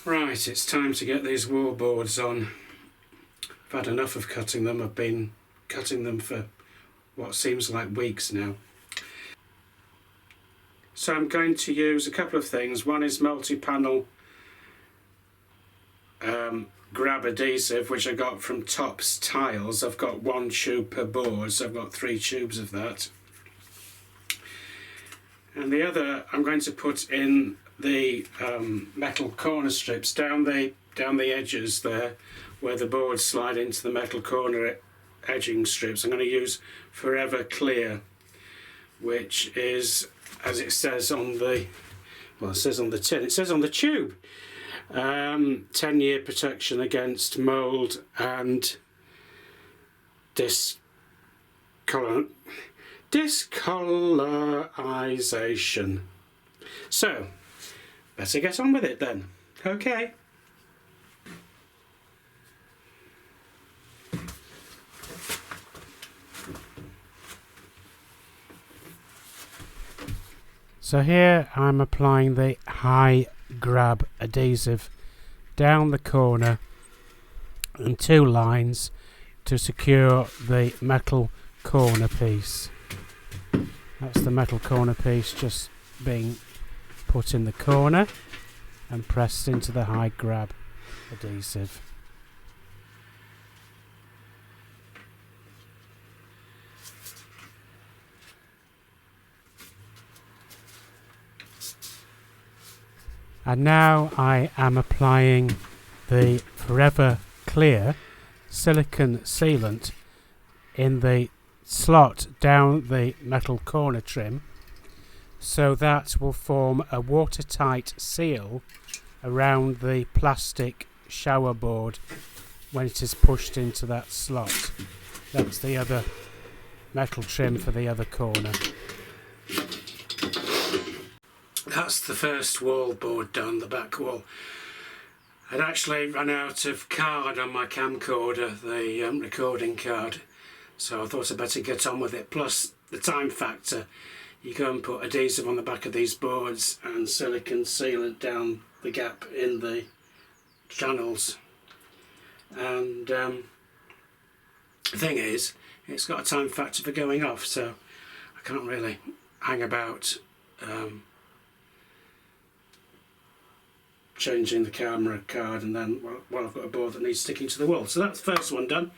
Right, it's time to get these wall boards on. I've had enough of cutting them. I've been cutting them for what seems like weeks now. So I'm going to use a couple of things. One is multi-panel grab adhesive, which I got from Tops Tiles. I've got 1 tube per board, so I've got 3 tubes of that. And the other, I'm going to put in the metal corner strips down the edges there, where the boards slide into the metal corner edging strips. I'm going to use Forever Clear, which is, as it says on the, well, it says on the tin, it says on the tube, 10-year protection against mould and discolorization. So, better get on with it then. Okay. So here I'm applying the high grab adhesive down the corner and 2 lines to secure the metal corner piece. That's the metal corner piece just being put in the corner and pressed into the high grab adhesive. And now I am applying the Forever Clear silicone sealant in the slot down the metal corner trim, so that will form a watertight seal around the plastic shower board when it is pushed into that slot. That's the other metal trim for the other corner. That's the first wall board done, the back wall. I'd actually run out of card on my camcorder, the recording card, so I thought I'd better get on with it. Plus the time factor, you go and put adhesive on the back of these boards and silicone sealant down the gap in the channels, and the thing is, it's got a time factor for going off, so I can't really hang about changing the camera card and then, well, I've got a board that needs sticking to the wall. So that's the first one done.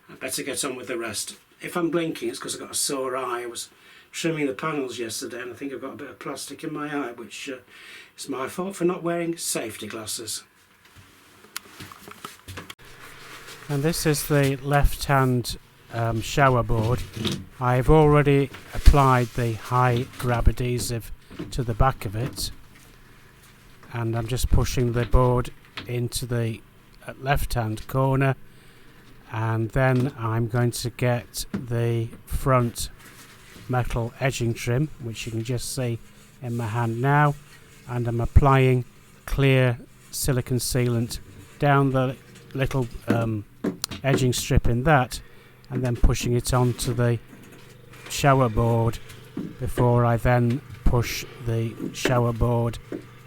I better get on with the rest. If I'm blinking, it's because I've got a sore eye. I was trimming the panels yesterday and I think I've got a bit of plastic in my eye, which is my fault for not wearing safety glasses. And this is the left-hand shower board. I've already applied the high grab adhesive to the back of it, and I'm just pushing the board into the left-hand corner, and then I'm going to get the front metal edging trim, which you can just see in my hand now, and I'm applying clear silicone sealant down the little edging strip in that, and then pushing it onto the shower board before I then push the shower board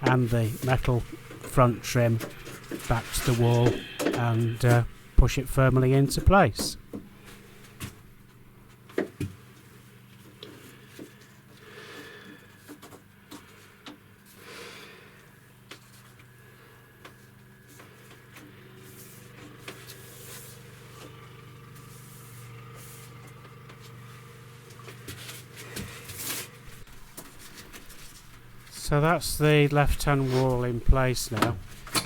and the metal front trim back to the wall and push it firmly into place. So that's the left-hand wall in place now.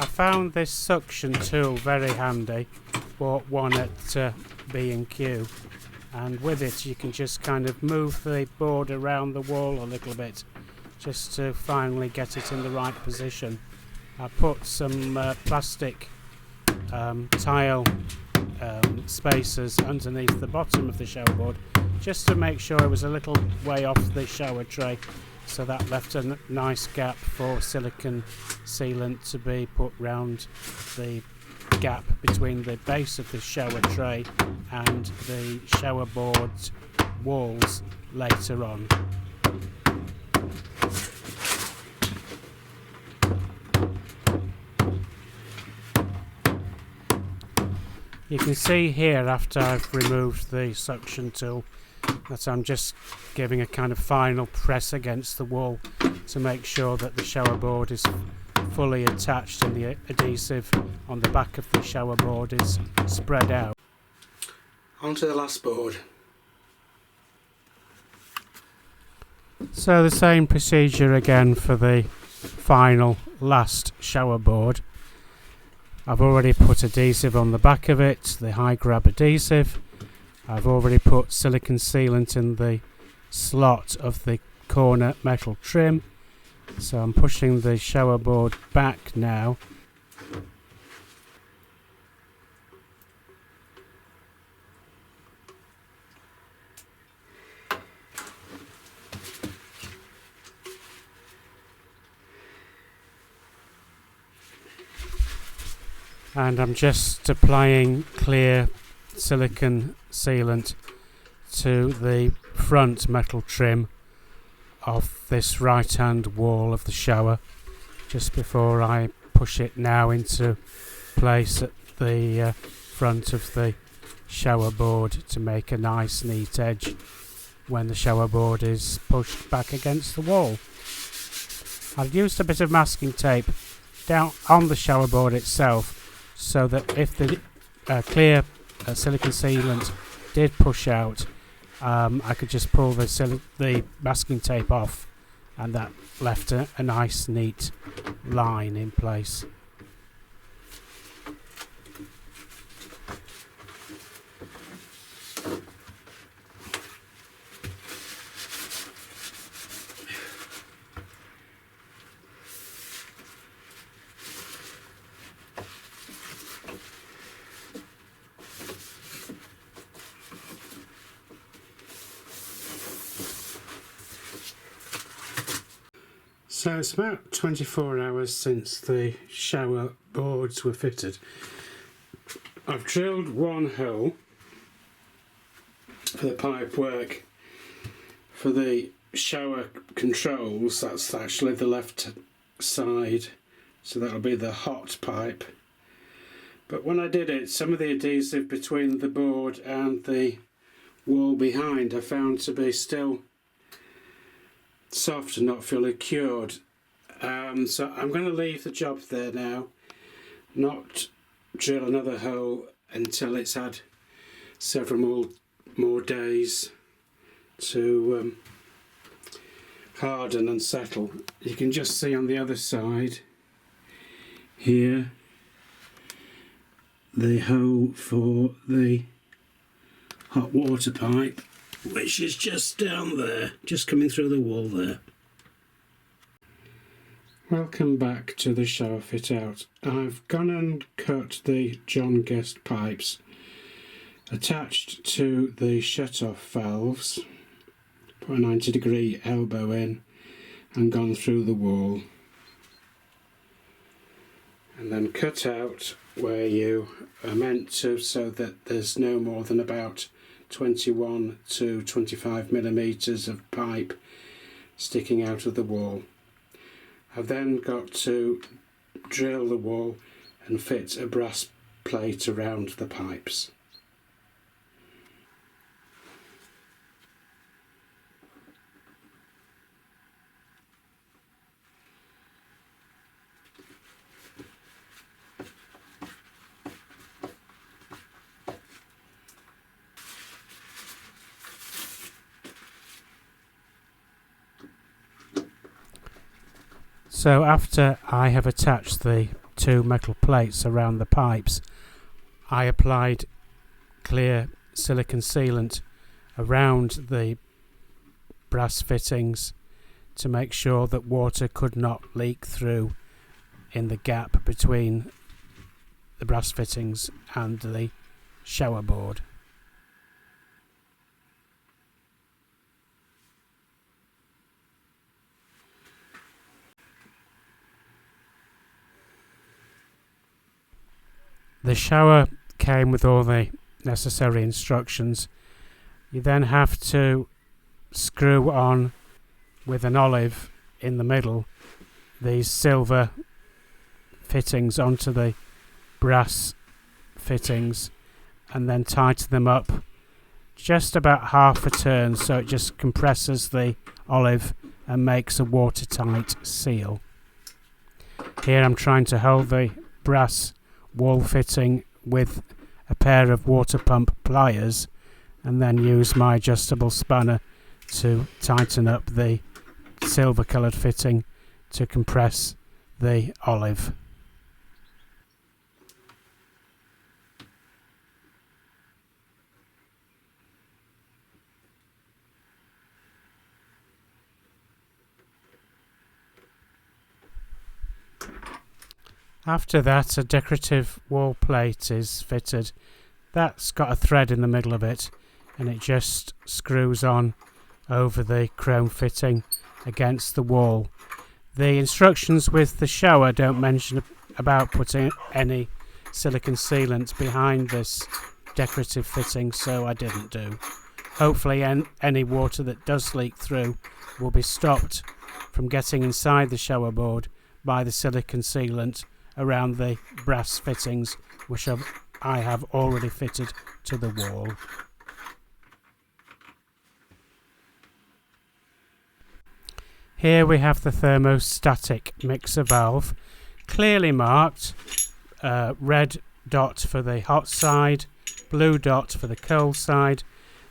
I found this suction tool very handy. Bought one at B&Q, and with it you can just kind of move the board around the wall a little bit just to finally get it in the right position. I put some plastic tile spacers underneath the bottom of the shower board just to make sure it was a little way off the shower tray, so that left a nice gap for silicone sealant to be put round the gap between the base of the shower tray and the shower board's walls later on. You can see here after I've removed the suction tool that I'm just giving a kind of final press against the wall to make sure that the shower board is fully attached and the adhesive on the back of the shower board is spread out. On to the last board. So the same procedure again for the final last shower board. I've already put adhesive on the back of it, the high grab adhesive. I've already put silicone sealant in the slot of the corner metal trim. So I'm pushing the shower board back now. And I'm just applying clear silicone sealant to the front metal trim of this right hand wall of the shower just before I push it now into place at the front of the shower board to make a nice neat edge when the shower board is pushed back against the wall. I've used a bit of masking tape down on the shower board itself so that if the clear silicone sealant did push out, I could just pull the masking tape off, and that left a nice neat line in place. So it's about 24 hours since the shower boards were fitted. I've drilled one hole for the pipe work. For the shower controls, that's actually the left side, so that'll be the hot pipe. But when I did it, some of the adhesive between the board and the wall behind I found to be still soft and not fully cured, so I'm going to leave the job there now, not drill another hole until it's had several more days to harden and settle. You can just see on the other side here the hole for the hot water pipe, which is just down there, just coming through the wall there. Welcome back to the shower fit out. I've gone and cut the John Guest pipes attached to the shut-off valves, put a 90-degree elbow in and gone through the wall, and then cut out where you are meant to, so that there's no more than about 21 to 25 millimeters of pipe sticking out of the wall. I've then got to drill the wall and fit a brass plate around the pipes. So after I have attached the two metal plates around the pipes, I applied clear silicone sealant around the brass fittings to make sure that water could not leak through in the gap between the brass fittings and the shower board. The shower came with all the necessary instructions. You then have to screw on with an olive in the middle these silver fittings onto the brass fittings and then tighten them up just about half a turn, so it just compresses the olive and makes a watertight seal. Here I'm trying to hold the brass wall fitting with a pair of water pump pliers and then use my adjustable spanner to tighten up the silver coloured fitting to compress the olive. After that, a decorative wall plate is fitted. That's got a thread in the middle of it, and it just screws on over the chrome fitting against the wall. The instructions with the shower don't mention about putting any silicone sealant behind this decorative fitting, so I didn't do. Hopefully any water that does leak through will be stopped from getting inside the shower board by the silicone sealant around the brass fittings, which I have already fitted to the wall. Here we have the thermostatic mixer valve, clearly marked, red dot for the hot side, blue dot for the cold side.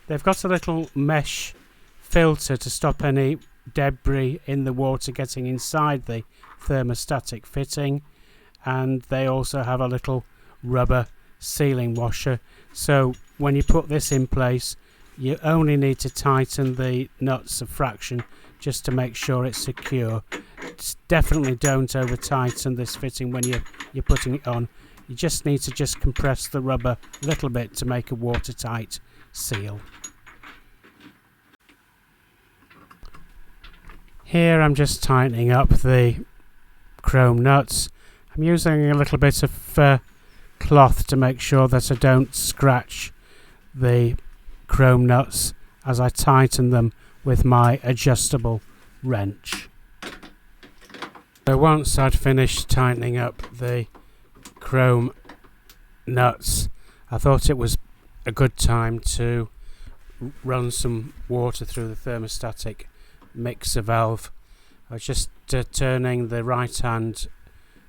They've got a little mesh filter to stop any debris in the water getting inside the thermostatic fitting, and they also have a little rubber sealing washer, so when you put this in place you only need to tighten the nuts a fraction just to make sure it's secure. Definitely don't over tighten this fitting when you're putting it on. You just need to just compress the rubber a little bit to make a watertight seal. Here I'm just tightening up the chrome nuts. I'm using a little bit of cloth to make sure that I don't scratch the chrome nuts as I tighten them with my adjustable wrench. So once I'd finished tightening up the chrome nuts, I thought it was a good time to run some water through the thermostatic mixer valve. I was just turning the right hand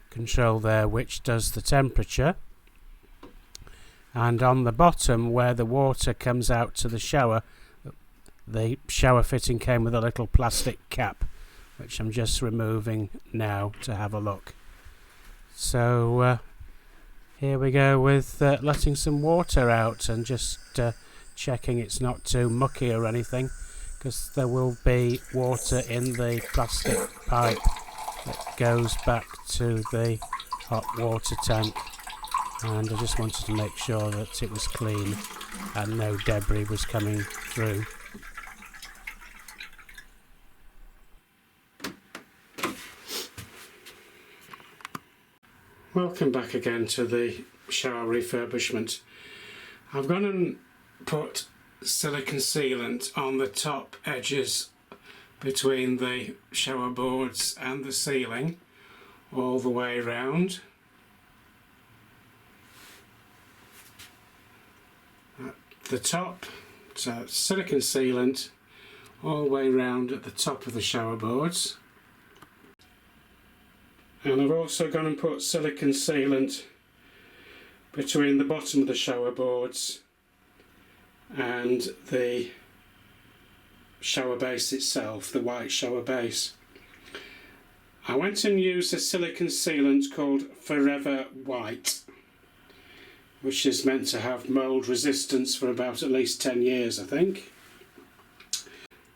control there, which does the temperature, and on the bottom where the water comes out to the shower fitting came with a little plastic cap, which I'm just removing now to have a look. So here we go with letting some water out and just checking it's not too mucky or anything, because there will be water in the plastic pipe that goes back to the hot water tank, and I just wanted to make sure that it was clean and no debris was coming through. Welcome back again to the shower refurbishment. I've gone and put silicone sealant on the top edges between the shower boards and the ceiling all the way round. At the top, so silicone sealant all the way round at the top of the shower boards. And I've also gone and put silicone sealant between the bottom of the shower boards and the shower base itself, the white shower base. I went and used a silicone sealant called Forever White, which is meant to have mould resistance for about at least 10 years, I think.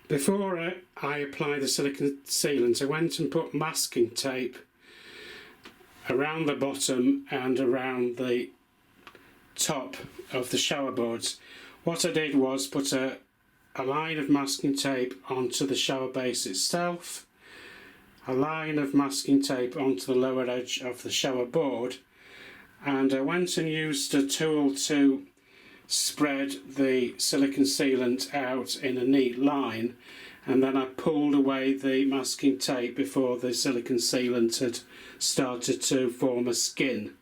Before I apply the silicone sealant, I went and put masking tape around the bottom and around the top of the shower boards. What I did was put a line of masking tape onto the shower base itself, a line of masking tape onto the lower edge of the shower board, and I went and used a tool to spread the silicone sealant out in a neat line, and then I pulled away the masking tape before the silicone sealant had started to form a skin.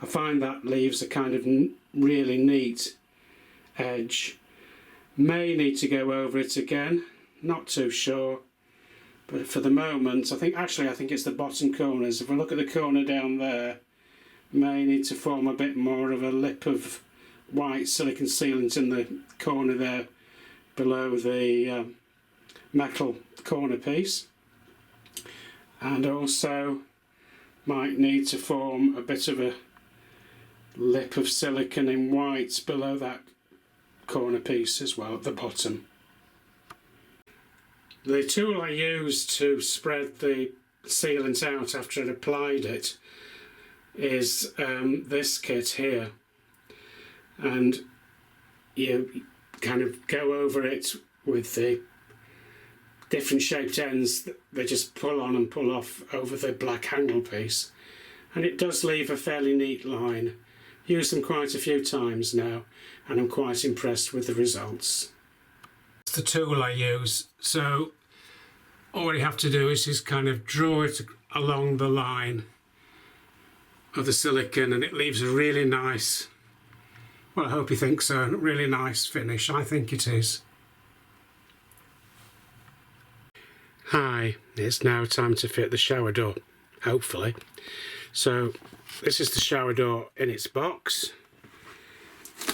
I find that leaves a kind of really neat edge. May need to go over it again, not too sure, but for the moment I think it's the bottom corners. If I look at the corner down there, may need to form a bit more of a lip of white silicone sealant in the corner there below the metal corner piece, and also might need to form a bit of a lip of silicone in white below that corner piece as well at the bottom. The tool I used to spread the sealant out after I'd applied it is this kit here, and you kind of go over it with the different shaped ends that they just pull on and pull off over the black handle piece, and it does leave a fairly neat line. Used them quite a few times now and I'm quite impressed with the results. It's the tool I use, so all you have to do is just kind of draw it along the line of the silicone, and it leaves a really nice, well, I hope you think so, a really nice finish. I think it is. Hi, it's now time to fit the shower door, hopefully. So this is the shower door in its box,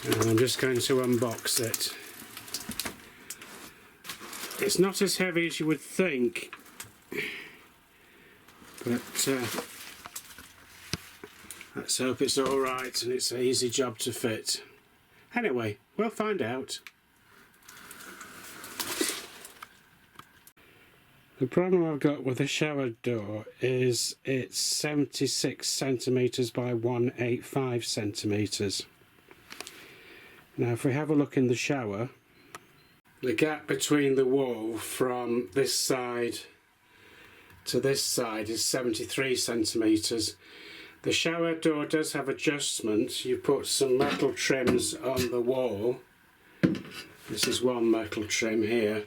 and I'm just going to unbox it. It's not as heavy as you would think, but let's hope it's alright and it's an easy job to fit. Anyway, we'll find out. The problem I've got with the shower door is it's 76 centimetres by 185 centimetres. Now if we have a look in the shower, the gap between the wall from this side to this side is 73 centimetres. The shower door does have adjustment. You put some metal trims on the wall. This is one metal trim here.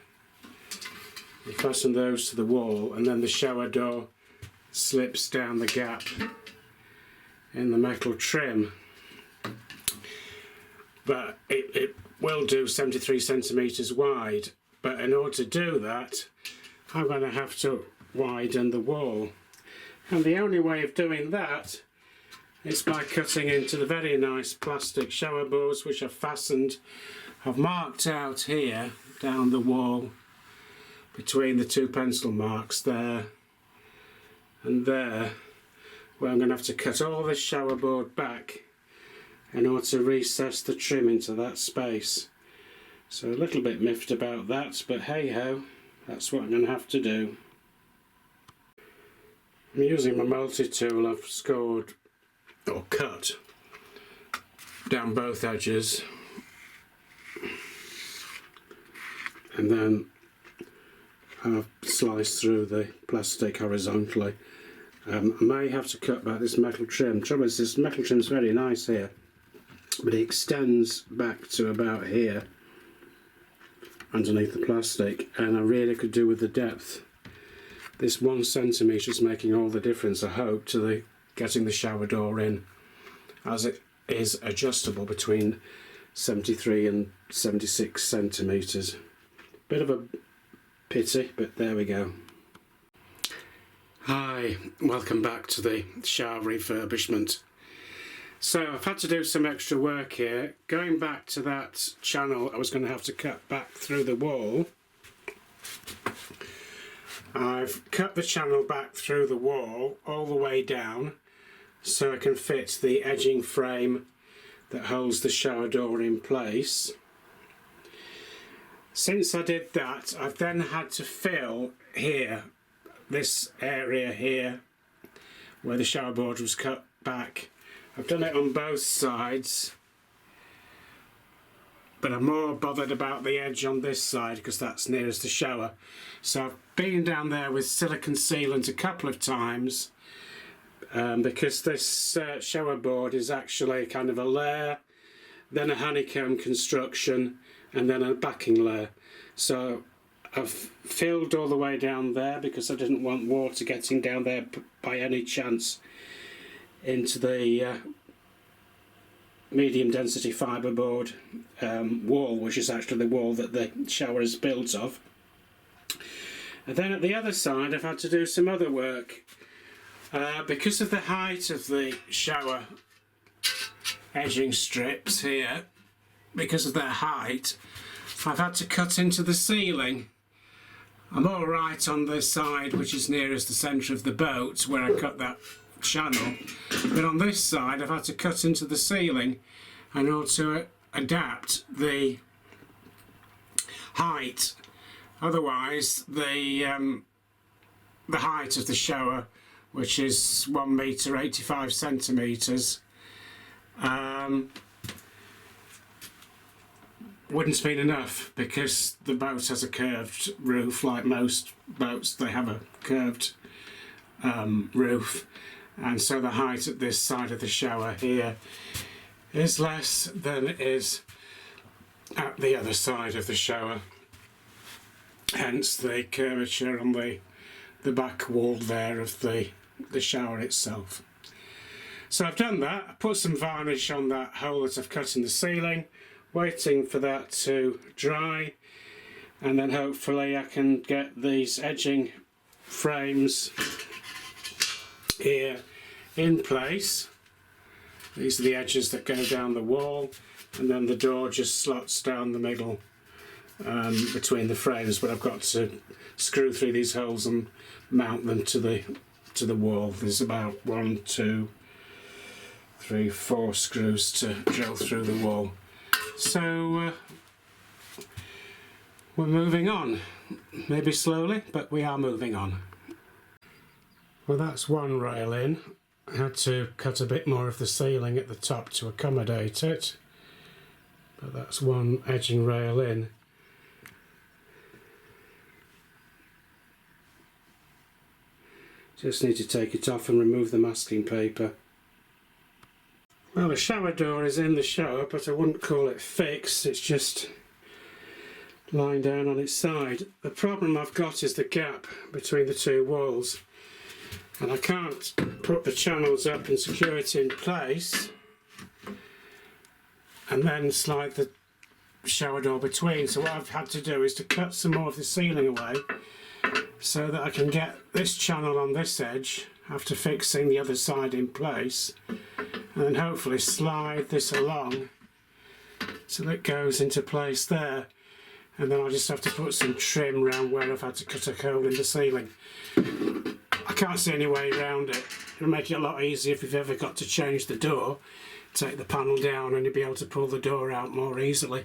You fasten those to the wall, and then the shower door slips down the gap in the metal trim. But it will do 73 centimetres wide, but in order to do that I'm going to have to widen the wall, and the only way of doing that is by cutting into the very nice plastic shower boards which are fastened. I've marked out here down the wall between the two pencil marks there and there, where I'm going to have to cut all this shower board back in order to recess the trim into that space. So a little bit miffed about that, but hey ho, that's what I'm going to have to do. I'm using my multi-tool. I've scored or cut down both edges, and then I've sliced through the plastic horizontally. I may have to cut back this metal trim. Trouble is, this metal trim's very nice here, but it extends back to about here underneath the plastic, and I really could do with the depth. This 1 centimetre is making all the difference, I hope, to the getting the shower door in, as it is adjustable between 73 and 76 centimetres. Bit of a pity, but there we go. Hi, welcome back to the shower refurbishment. So I've had to do some extra work here. Going back to that channel I was going to have to cut back through the wall, I've cut the channel back through the wall all the way down so I can fit the edging frame that holds the shower door in place. Since I did that, I've then had to fill here, this area here where the shower board was cut back. I've done it on both sides, but I'm more bothered about the edge on this side because that's nearest the shower. So I've been down there with silicone sealant a couple of times because this shower board is actually kind of a layer, then a honeycomb construction, and then a backing layer. So I've filled all the way down there because I didn't want water getting down there by any chance into the medium density fibreboard wall, which is actually the wall that the shower is built of. And then at the other side I've had to do some other work. Because of the height of the shower edging strips here, because of their height, I've had to cut into the ceiling. I'm alright on this side, which is nearest the centre of the boat, where I cut that channel, but on this side I've had to cut into the ceiling in order to adapt the height. Otherwise the height of the shower, which is 1 metre 85 centimetres, wouldn't have been enough, because the boat has a curved roof. Like most boats, they have a curved roof, and so the height at this side of the shower here is less than it is at the other side of the shower, hence the curvature on the back wall there of the shower itself. So I've done that. I put some varnish on that hole that I've cut in the ceiling, waiting for that to dry, and then hopefully I can get these edging frames here in place. These are the edges that go down the wall, and then the door just slots down the middle between the frames, but I've got to screw through these holes and mount them to the wall. There's about 1, 2, 3, 4 screws to drill through the wall. So we're moving on, maybe slowly, but we are moving on. Well, that's one rail in. I had to cut a bit more of the ceiling at the top to accommodate it, but that's one edging rail in. Just need to take it off and remove the masking paper. Well, the shower door is in the shower, but I wouldn't call it fixed. It's just lying down on its side. The problem I've got is the gap between the two walls, and I can't put the channels up and secure it in place and then slide the shower door between. So what I've had to do is to cut some more of the ceiling away so that I can get this channel on this edge after fixing the other side in place, and then hopefully slide this along so that it goes into place there, and then I'll just have to put some trim around where I've had to cut a hole in the ceiling. I can't see any way around it. It'll make it a lot easier if you've ever got to change the door. Take the panel down and you'll be able to pull the door out more easily.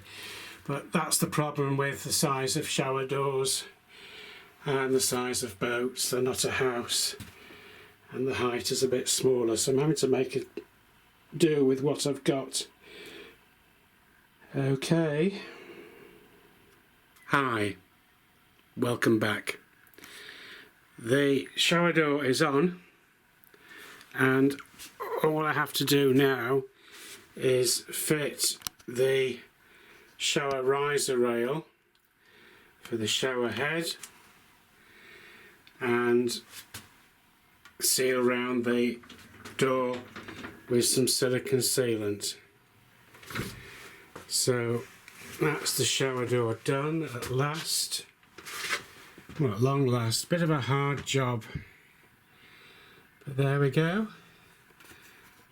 But that's the problem with the size of shower doors and the size of boats. They're not a house, and the height is a bit smaller, so I'm having to make it do with what I've got. Okay. Hi, welcome back. The shower door is on, and all I have to do now is fit the shower riser rail for the shower head and seal around the door with some silicone sealant. So that's the shower door done at last. Well, at long last. Bit of a hard job, but there we go.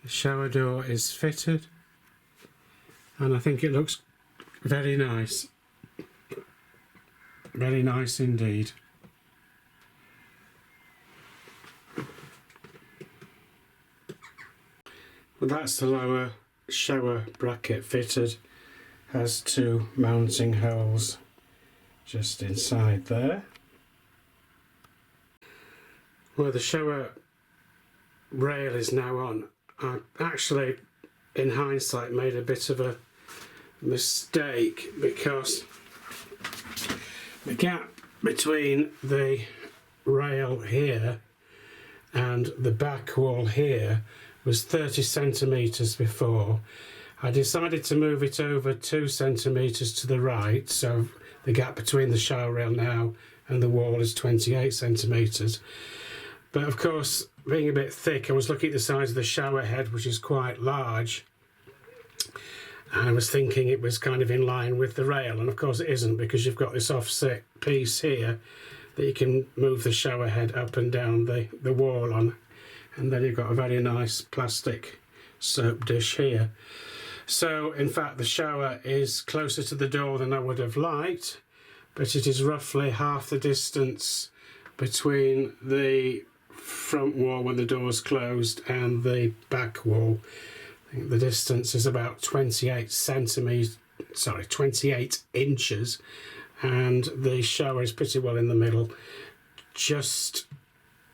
The shower door is fitted, and I think it looks very nice. Very nice indeed. Well, that's the lower shower bracket fitted. Has 2 mounting holes just inside there. Well, the shower rail is now on. I actually, in hindsight, made a bit of a mistake, because the gap between the rail here and the back wall here was 30 centimetres before. I decided to move it over 2 centimetres to the right, so the gap between the shower rail now and the wall is 28 centimetres. But of course, being a bit thick, I was looking at the size of the shower head, which is quite large, And I was thinking it was kind of in line with the rail, and of course it isn't, because you've got this offset piece here that you can move the shower head up and down the wall on, and then you've got a very nice plastic soap dish here. So in fact the shower is closer to the door than I would have liked, but it is roughly half the distance between the front wall when the door's closed and the back wall. I think the distance is about 28 inches, and the shower is pretty well in the middle, just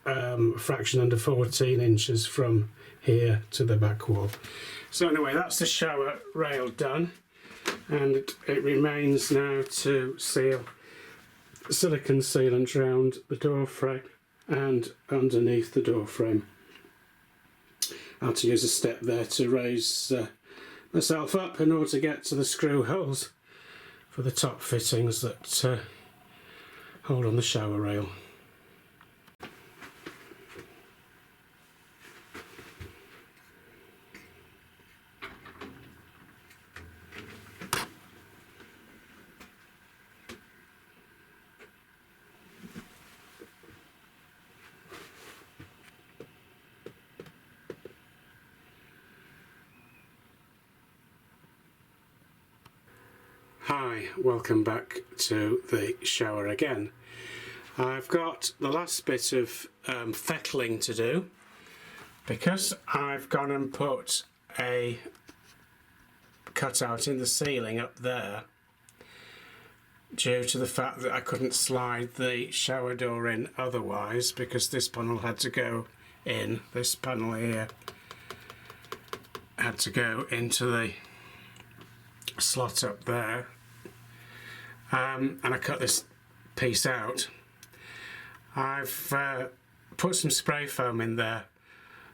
a fraction under 14 inches from here to the back wall. So anyway, that's the shower rail done, and it remains now to seal silicone sealant around the door frame and underneath the door frame. I had to use a step there to raise myself up in order to get to the screw holes for the top fittings that hold on the shower rail. Hi, welcome back to the shower again. I've got the last bit of fettling to do, because I've gone and put a cutout in the ceiling up there due to the fact that I couldn't slide the shower door in otherwise, because this panel had to go in, this panel here had to go into the slot up there. And I cut this piece out. I've put some spray foam in there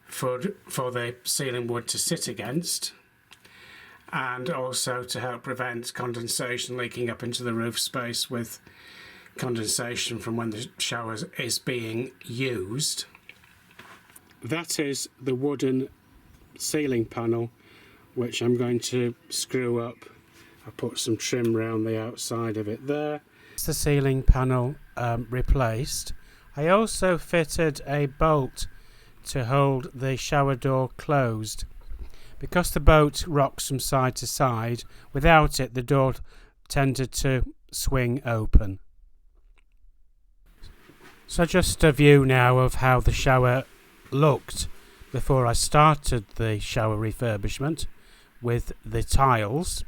for the ceiling wood to sit against, and also to help prevent condensation leaking up into the roof space with condensation from when the shower is being used. That is the wooden ceiling panel, which I'm going to screw up. I put some trim around the outside of it there. The ceiling panel replaced. I also fitted a bolt to hold the shower door closed. Because the bolt rocks from side to side, without it the door tended to swing open. So just a view now of how the shower looked before I started the shower refurbishment with the tiles,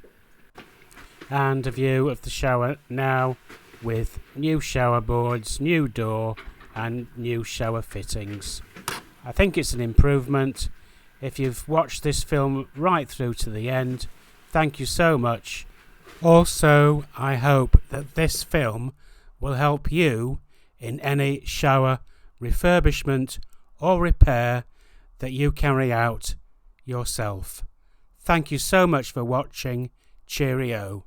and a view of the shower now with new shower boards, new door and new shower fittings. I think it's an improvement. If you've watched this film right through to the end, thank you so much. Also, I hope that this film will help you in any shower refurbishment or repair that you carry out yourself. Thank you so much for watching. Cheerio.